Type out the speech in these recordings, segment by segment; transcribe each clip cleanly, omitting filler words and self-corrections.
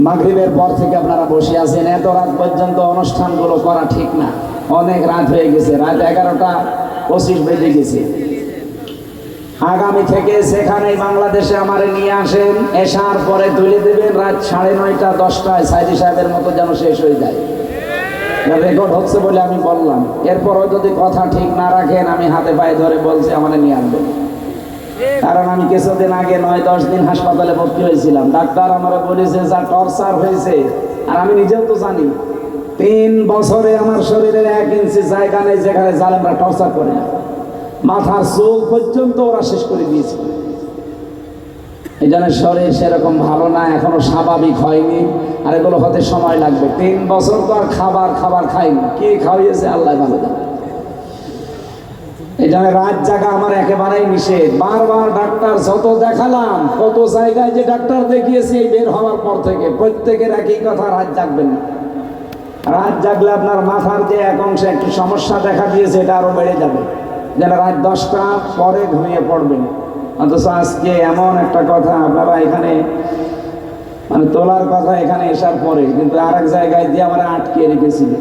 মাগরিবের পর থেকে আপনারা বসে আছেন, এত রাত পর্যন্ত অনুষ্ঠানগুলো করা ঠিক না। অনেক রাত হয়ে গেছে, রাত 11:25 বেজে গেছে। আগামী থেকে সেখানেই বাংলাদেশে আমারে নিয়ে আসেন, এশার পরে তুলে দেবেন রাত 9:30 10টায় সাইদি সাহেবের মতো যেন শেষ হয়ে যায়। রেকর্ড হচ্ছে বলে আমি বললাম, এরপরও যদি কথা ঠিক না রাখেন আমি হাতে পায়ে ধরে বলছি আমারে নিয়ে আসবেন। কারণ আমি কিছুদিন আগে 9-10 দিন হাসপাতালে ভর্তি হয়েছিলাম। ডাক্তার আমারে বলেছে যা টর্চার হয়েছে, আর আমি নিজেও তো জানি 3 বছরে আমার শরীরের 1 ইঞ্চি জায়গা নেই যেখানে জালেমরা টর্চার করে না। মাথার চুল পর্যন্ত ওরা শেষ করে দিয়েছে। এই জন্য শরীর সেরকম ভালো না, এখনো স্বাভাবিক হয়নি, আর এগুলো হতে সময় লাগবে। 3 বছর তো আর খাবার খাইনি, কি খাওয়িয়েছে আল্লাহ ভালো জানে। এই জন্য রাত জাগা আমার একেবারেই নিষেধ। বারবার ডাক্তার যত দেখালাম, কত জায়গায় যে ডাক্তার দেখিয়েছি এই বের হওয়ার পর থেকে, প্রত্যেকের একই কথা, রাত জাগবেন না। রাত জাগলে আপনার মাথার যে এক অংশে একটু সমস্যা দেখা দিয়েছে এটা আরো বেড়ে যাবে। যেন রাত 10টা পরে ঘুমিয়ে পড়বেন। অথচ আজকে এমন একটা কথা আপনারা এখানে মানে তোলার কথা এখানে এসার পরে, কিন্তু আর এক জায়গায় দিয়ে আমরা আটকে রেখেছিল।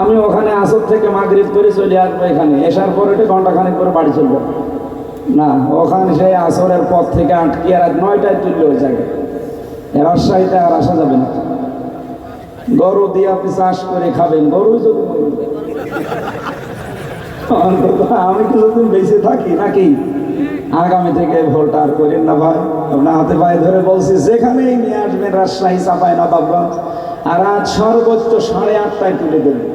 আমি ওখানে আসর থেকে মাগরিব করে চলে আসবো, এখানে এসার পরে 1 ঘন্টাখানেক করে বাড়ি চলবো না। ওখানে সেই আসরের পর থেকে আটকে রাত 9টায় তুললে ওই জায়গায় রাজশাহীতে আর আসা যাবে না। গরু দিয়ে আপনি চাষ করে খাবেন, গরু যদি অন্তত আমি কিছুদিন বেঁচে থাকি নাকি। আগামী থেকে ভোলটা আর করেন না ভাই, আপনার হাতে পায়ে ধরে বলছি যেখানেই নিয়ে আসবেন রাজশাহী, চাঁপাইনবাবগঞ্জ, আর রাত সর্বোচ্চ 8:30টায় তুলে দেবেন।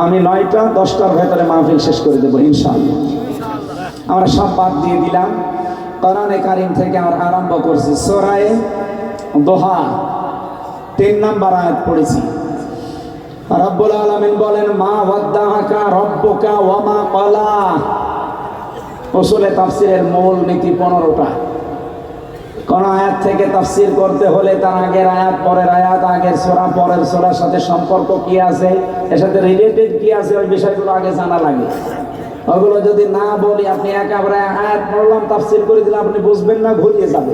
আমি 9টা 10টার ভেতরে মাহফিল শেষ করে দেবো ইনশাআল্লাহ। আমরা সব বাদ দিয়ে দিলাম, কোরআনে কারীম থেকে আমরা আরম্ভ করছি। সূরা দোহা 3 নম্বর আয়াত পড়েছি। রব্বুল আলামিন বলেন মা ওয়াদ্দাআকা রব্বুকা ওয়া মা ক্বালা। উসুলে তাফসীরের মূল নীতি 15টা। কোন আয়াত থেকে তাফসীর করতে হলে তার আগের আয়াত, পরের আয়াত, আগের সূরা, পরের সূরার সাথে সম্পর্ক কি আছে, এর সাথে রিলেটেড কি আছে, ওই বিষয়গুলো আগে জানা লাগে। ওগুলো যদি না বলি, আপনি একেবারে আয়াত পড়লাম তাফসীর করে দিলে আপনি বুঝবেন না, ঘুরিয়ে যাবে।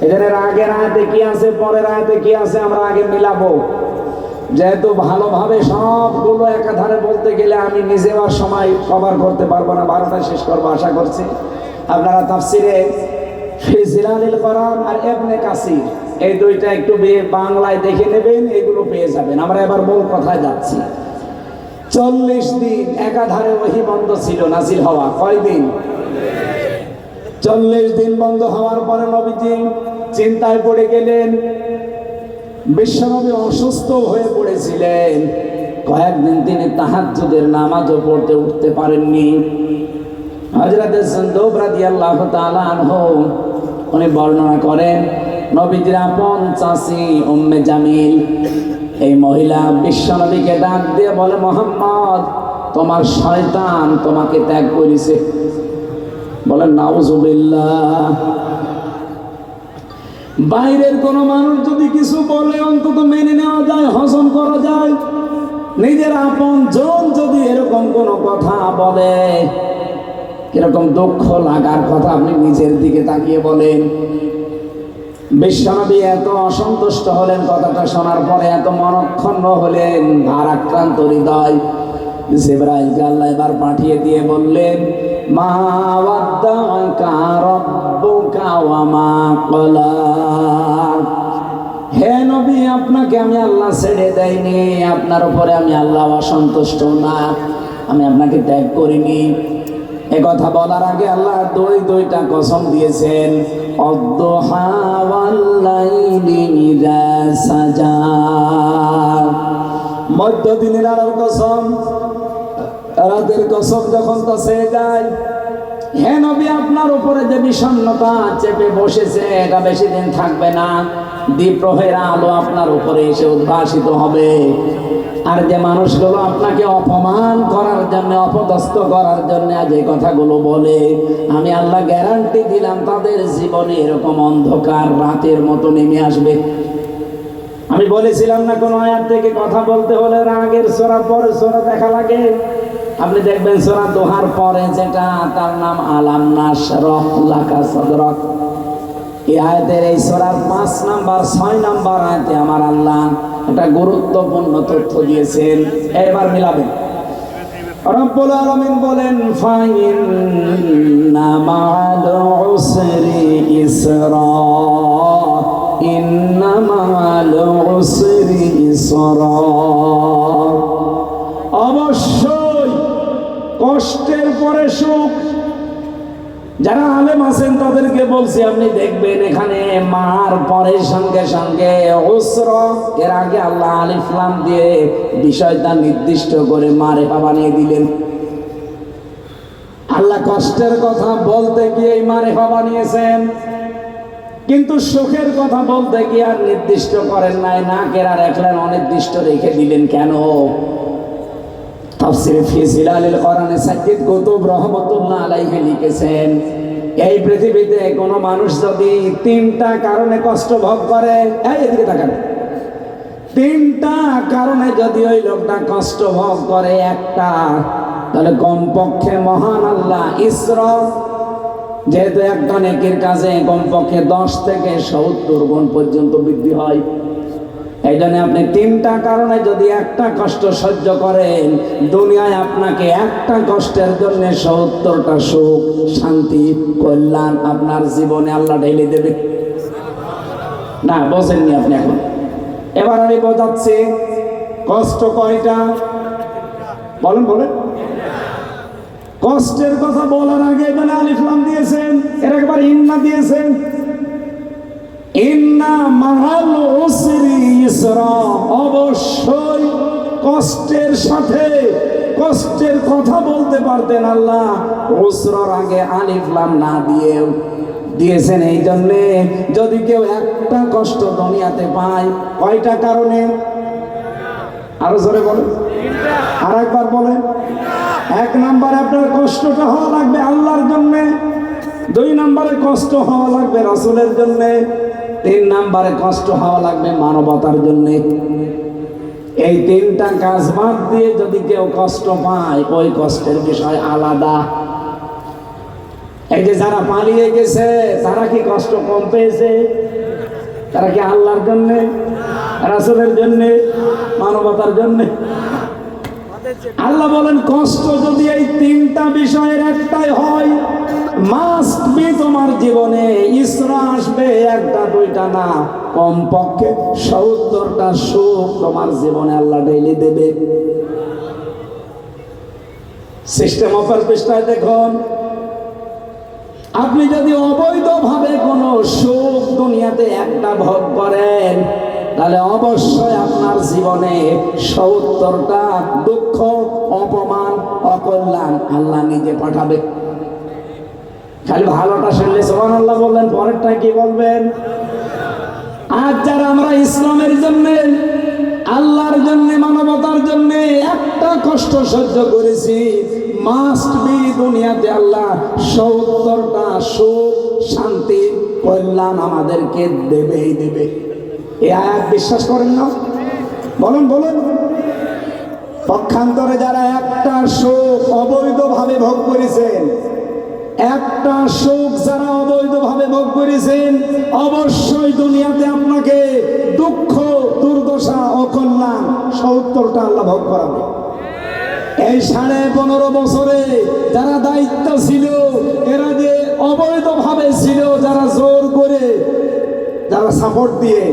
এদের আগের আয়াতে কি আছে, পরের আয়াতে কি আছে, আমরা আগে মিলাবো। যেহেতু ভালোভাবে সবগুলো একাধারে বলতে গেলে আমি নিজেও আর সময় কভার করতে পারবো না, 12টায় শেষ করবো আশা করছি। আপনারা তাফসীরে ফি জিলালিল কোরআন আর ইবনে কাসির এই দুইটা একটু বাংলায় দেখে নেবেন, এগুলো পেয়ে যাবেন। আমরা এবার মূল কথায় যাচ্ছি। 40 দিন একাধারে ওহী বন্ধ ছিল নাজিল হওয়া। কয়দিন? 40 দিন বন্ধ হওয়ার পরে নবীজি চিন্তায় পড়ে গেলেন। বিশ্বনবী অসুস্থ হয়ে পড়েছিলেন, কয়েকদিন তিনি তাহাজ্জুদের নামাজও পড়তে উঠতে পারেননি। হযরত জুনদুব রাদিয়াল্লাহু তাআলা আনহু উনি বর্ণনা করেন, নবীজির আপন চাচী উম্মে জামিল এই মহিলা বিশ্বনবীকে ডাক দিয়ে বলে, মুহাম্মদ তোমার শয়তান তোমাকে ত্যাগ করেছে। বলেন নাউজুবিল্লাহ। বাইরের কোন মানুষ যদি কিছু বলে অন্তত মেনে নেওয়া যায়, হজম করা যায়। নিজের আপন জন যদি এরকম কোন কথা বলে, কিরকম দুঃখ লাগার কথা আপনি নিজের দিকে তাকিয়ে বলেন। বিশ্বনবী এত অসন্তুষ্ট হলেন কথাটা শোনার পরে, এত মনক্ষুণ্ণ হলেন, ভারাক্রান্ত হৃদয়। জিবরাইলকে আল্লাহ এবার পাঠিয়ে দিয়ে বললেন, মা ওয়াদ্দাআকা রাব্বুকা ওয়া মা ক্বালা। হে নবী, আপনাকে আমি আল্লাহ ছেড়ে দেইনি, আপনার উপরে আমি আল্লাহ অসন্তুষ্ট না, আমি আপনাকে ত্যাগ করিনি। এ কথা বলার আগে আল্লাহ দুইটা কসম দিয়েছেন, অদ্দুহা ওয়াল লাইলি ইযা সাজা। মধ্য দিনের আলোর কসম, রাতের কসম যখন তা ছেয়ে যায়। হে নবী, আপনার উপরে যে বিষণ্ণতা চেপে বসেছে এটা বেশি দিন থাকবে না। দ্বীপ্রহের আলো আপনার উপরে এসে উদ্ভাসিত হবে। আর যে মানুষগুলো আপনাকে অপমান করার জন্য, অপদস্থ করার জন্য আজ এই কথাগুলো বলে, আমি আল্লাহ গ্যারান্টি দিলাম তাদের জীবনে এরকম অন্ধকার রাতের মতো নেমে আসবে। আমি বলেছিলাম না, কোন আয়াত থেকে কথা বলতে হলে আগের সূরা পরের সূরা দেখা লাগে। আপনি দেখবেন সূরা দোহার পরে যেটা, তার নাম আলাম নাশরাহ লাকা সাদরাক। এই আয়াতের এই সূরার 5 নাম্বার 6 নাম্বার আয়াতে আমার আল্লাহ একটা গুরুত্বপূর্ণ তথ্য দিয়েছেন। এবার মিলাবেন। রব্বুল আলামিন বলেন ফাইন্না মা'আল উসরি ইসরা, ইন্না মা'আল উসরি ইসরা। অবশ্যই কষ্টের পরে সুখ। যারা আলেম আছেন তাদেরকে বলছি, আপনি দেখবেন এখানে মার পরে সঙ্গে সঙ্গে উসর, এর আগে আল্লাহ আলিফ লাম দিয়ে বিষয়টা নির্দিষ্ট করে মারেফা বানিয়ে দিলেন। আল্লাহ কষ্টের কথা বলতে গিয়ে মারেফা বানিয়েছেন, কিন্তু সুখের কথা বলতে গিয়ে আর নির্দিষ্ট করেন নাই, না কেরা রাখলেন, অনির্দিষ্ট রেখে দিলেন কেন? তাফসীর ফি জিলালিল কোরআনে সাইয়্যিদ কুতুব রাহমাতুল্লাহ আলাইহি লিখেছেন, এই পৃথিবীতে কোনো মানুষ যদি 3টা কারণে কষ্ট ভোগ করে, এদিকে তাকান, 3টা কারণে যদি ওই লোকটা কষ্ট ভোগ করে একটা, তাহলে কমপক্ষে মহান আল্লাহ ইসরা, যেহেতু একটা নেকির কাজে কমপক্ষে 10 থেকে 70 গুণ পর্যন্ত বৃদ্ধি হয়, এই জন্য আপনি 3টা কারণে যদি একটা কষ্ট সহ্য করেন, দুনিয়ায় আপনাকে একটা কষ্টের জন্য 70টা সুখ, শান্তি, কল্যাণ আপনার জীবনে আল্লাহ ঢেলে দেবে। না বোঝেননি আপনি এখন? এবার আমি বোঝাচ্ছি কষ্ট কয়টা। বলেন বলেন। কষ্টের কথা বলার আগে এখানে আলিফ লাম দিয়েছেন, এর একবার ইন্না দিয়েছেন। ইন্না মা'আল উসরি ইসরা, অবশ্যই কষ্টের সাথে কষ্টের কথা বলতে পারতেন আল্লাহ উসরার আগে আলিফ লাম না দিয়েও দিয়েছেন এই জন্যে, যদি কেউ একটা কষ্ট দুনিয়াতে পায়, কয়টা কারণে? আরো জোরে বলেন, আর একবার বলেন। 1 নম্বরে আপনার কষ্টটা হওয়া লাগবে আল্লাহর জন্য, 2 নম্বরে কষ্ট হওয়া লাগবে রাসূলের জন্য, 3 নম্বরে কষ্ট হওয়া লাগবে মানবতার জন্য। এই 3টা কাজ বাদ দিয়ে যদি কেউ কষ্ট পায়, ওই কষ্টের বিষয় আলাদা। এই যে যারা পালিয়ে গেছে, তারা কি কষ্ট কম পেয়েছে? তারা কি আল্লাহর জন্য, রাসূলের জন্য, মানবতার জন্য? আল্লাহ বলেন কষ্ট যদি এই 3টা বিষয়ের একটাই হয়, মাস্ট বি তোমার জীবনে ইসরা আসবে, 1টা 2টা না, কমপক্ষে 70টা সুখ তোমার জীবনে আল্লাহ ডেইলি দেবে। সিস্টেম অফার পৃষ্ঠায় দেখুন, আপনি যদি অবৈধভাবে কোনো সুখ দুনিয়াতে একটা ভোগ করেন, তাহলে অবশ্যই আপনার জীবনে 70টা দুঃখ, অপমান, অকল্যাণ আল্লাহ নিজে পাঠাবে। খালি ভালোটা শুনলে সুবহানাল্লাহ বললেন, পরেরটা কি বলবেন? আজ যারা আমরা ইসলামের জন্য, আল্লাহর জন্য, মানবতার জন্য একটা কষ্ট সহ্য করেছি, মাস্ট বি দুনিয়াতে আল্লাহ 70টা সুখ, শান্তি, কল্যাণ আমাদেরকে দেবেই দেবে। এই আয়াত বিশ্বাস করেন না? বলেন বলেন। পক্ষান্তরে যারা একটা সুখ অবৈধভাবে ভোগ করেছেন, একটা সুখ যারা অবৈধভাবে ভোগ করেছেন, অবশ্যই দুনিয়াতে আপনাকে দুঃখ, দুর্দশা, অকল্যাণ 70টা আল্লাহ ভোগ করাবে। এই 15.5 বছরে যারা দায়িত্ব ছিল, এরা যে অবৈধভাবে ছিল, যারা জোর করে, যারা সাপোর্ট দিয়ে,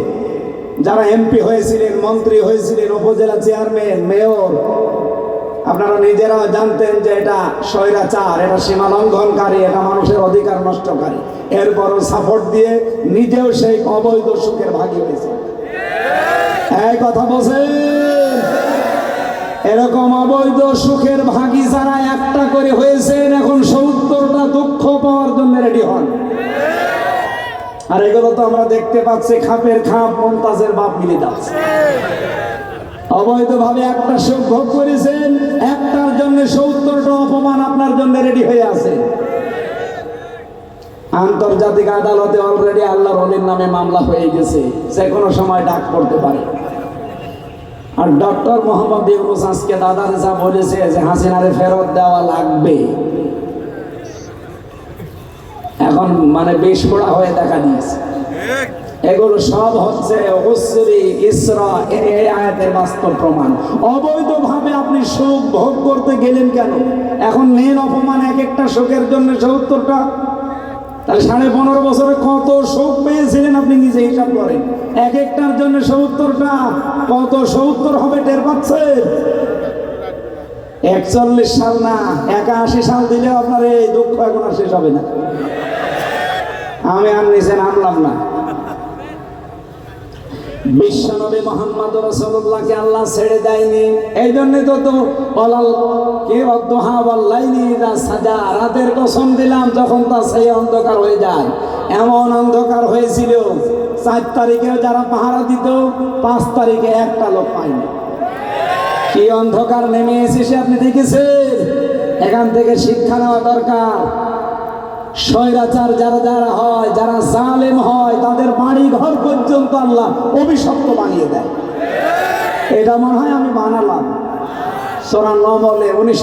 যারা এমপি হয়েছিলেন, মন্ত্রী হয়েছিলেন, উপজেলা চেয়ারম্যান, মেয়র, আপনারা নিজেরা জানতেন যে এটা স্বৈরাচার, এটা সীমা লঙ্ঘনকারী, এটা মানুষের অধিকার নষ্টকারী, এরপরও সাপোর্ট দিয়ে নিজেও সেই অবৈধ সুখের ভাগী হয়েছে। এই কথা বলছেন? এরকম অবৈধ সুখের ভাগী যারা একটা করে হয়েছেন, এখন 70টা দুঃখ পাওয়ার জন্য রেডি হন। আর এগুলো তো আমরা দেখতে পাচ্ছি, খাপের খাপ মমতাজের বাপ মিলে যাচ্ছে। অবৈধভাবে একটা সুখ ভোগ করেছেন, একটার জন্য 70টা অপমান আপনার জন্য রেডি হয়ে আছে। আন্তর্জাতিক আদালতে অলরেডি আল্লাহর ওলির নামে মামলা হয়ে গেছে, যে কোনো সময় ডাক পড়তে পারে। আর ডক্টর মোহাম্মদ ইউনূস আজকে দাদার যা বলেছে যে হাসিনারে ফেরত দেওয়া লাগবে, এখন মানে বেশ পোড়া হয়ে দেখা দিয়েছে। এগুলো সব হচ্ছে উসরি ইসরা, এই আয়াতের বাস্তব প্রমাণ। অবৈধভাবে আপনি সুখ ভোগ করতে গেলেন কেন? এখন নেন অপমান এক একটা সুখের জন্য ৭০টা, তাহলে 15.5 বছরে কত সুখ পেয়েছিলেন আপনি নিজে হিসাব করেন। এক একটার জন্য ৭০টা, কত ৭০ হবে টের পাচ্ছেন? ৪১ সাল না ৮১ সাল দিলে আপনার এই দুঃখ এখন আর শেষ হবে না। আমি আর নিচে নামলাম না। বিশ্বনবী মুহাম্মদ রাসূলুল্লাহকে আল্লাহ ছেড়ে দেয়নি, এই জন্য তো কি ওয়াদুহা ওয়াল্লাইলি ইযা সাজা, রাতের কসম দিলাম যখন তা সেই অন্ধকার হয়ে যায়। এমন অন্ধকার হয়েছিল ৪ তারিখে যারা পাহারা দিত ৫ তারিখে একটা লোক পায়নি। কি অন্ধকার নেমে এসেছে আপনি দেখেছেন? এখান থেকে শিক্ষা নেওয়া দরকার। স্বৈরাচার যারা যারা হয়, যারা জালেম হয়, তাদের বাড়ি ঘর পর্যন্ত আল্লাহ অভিশপ্ত বানিয়ে দেয়। এটা মনে হয় আমি বানালাম। সূরা নমলে 19